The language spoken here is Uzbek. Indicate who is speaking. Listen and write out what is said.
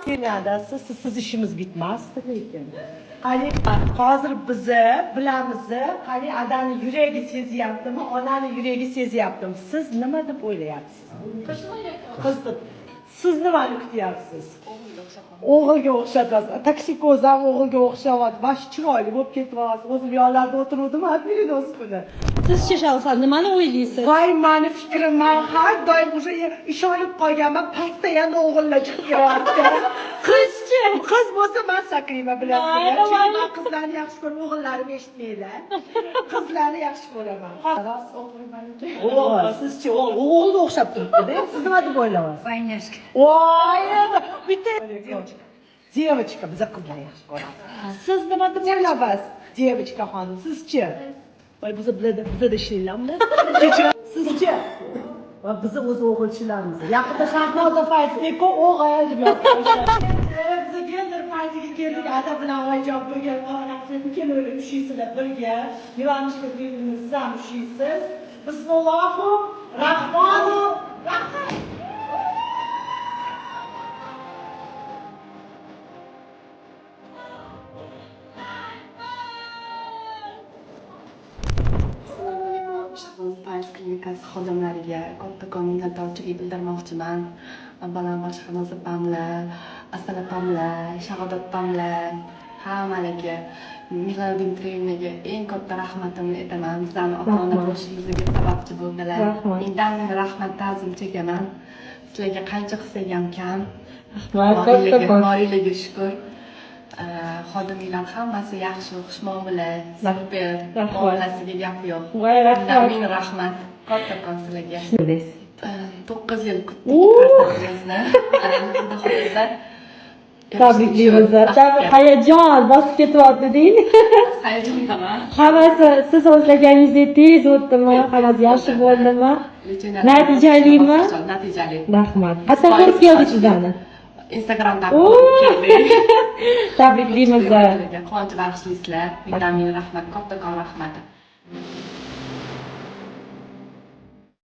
Speaker 1: Kenada siz ishimiz bitmasdi lekin. Qani hozir bizni bilamiz, qani adani yuragi sezyaptimi, onani yuragi sezyaptimi? Siz nima deb o'ylayapsiz? Qizni. Siz nimani kutyapsiz? O'g'ilga o'xshatasiz. Toksikoz ham o'g'ilga o'xshatyapti. Bashi chiroyli bo'lib ketyapsiz. O'zim yonlarida o'tiruvdim, apirinos kuni.
Speaker 2: Sizchi Shavkat nimani o'ylaysiz?
Speaker 1: Voy, meni fikrim, men har doim o'sha ishonib qolganman, pastda yana o'g'illar chiqyapti.
Speaker 2: Qizchi.
Speaker 1: Qiz bo'lsa men sakrayma bilasizlar. Chunki men qizlarni yaxshi ko'raman, o'g'illarim eshitmaydi. Qizlarni yaxshi ko'raman. Xolos o'g'il. Sizchi o'g'ilga o'xshab turibdi-da. Siz nima deb o'ylayapsiz?
Speaker 2: Vayneska.
Speaker 1: Voy, bitta девочка, biza qizlar yaxshi ko'radi. Siz nima deb o'ylayapsiz? Девочка xonim, sizchi? Voy, bizda ishlayapmi? Sizchi? Va bizni o'z o'g'ilchilarimiz. Yaqinda Shahnoza Fayzdek o'g'il deb yozishadi. Biz gender partiyaga keldik, ada bilan oyijon bo'lgan orasiga kelib tushaysizlar birga. Yuvanishga birbirimiz ham tushaysiz. Bismillohu Rahmonir Rahim.
Speaker 3: Shahnoza klinikasi xodimlariga kattakon minnatdorchilik bildirmoqchiman. Avvalambor Shahnoza opamlar, Asal opamlar, Shahodat opamlar, hammalariga Mixail Dmitrievnaga eng katta rahmatimni aytaman. Bizlarni ota-ona bo'lishimizga sababchi bo'ldilar. Mendan rahmat ta'zim chekaman. Sizlarga qancha qilsak ham kam. Boriga shukur. Xodimlar hammasi yaxshi, xushmuomala, super, muomalasiga gap yo'q. Ming rahmat. Kattakon sizlarga. 9 yil kutdik farzandimizni. Xudo xohlasa.
Speaker 2: Tabriklaymiz. Hayajon bosib ketyapti deydi.
Speaker 3: Hayajondaman.
Speaker 2: Hammasi siz o'ylaganingizdek tez o'tdimi? Hammasi yaxshi bo'ldimi? Natijalimi?
Speaker 3: Natijali.
Speaker 2: Rahmat. Qachon ko'rib keldik sizlarni?
Speaker 3: Instagramda keldik.
Speaker 2: Tabriklaymiz.
Speaker 3: Quvonch bag'ishliysizlar. Mingdan ming rahmat, kattakon rahmat.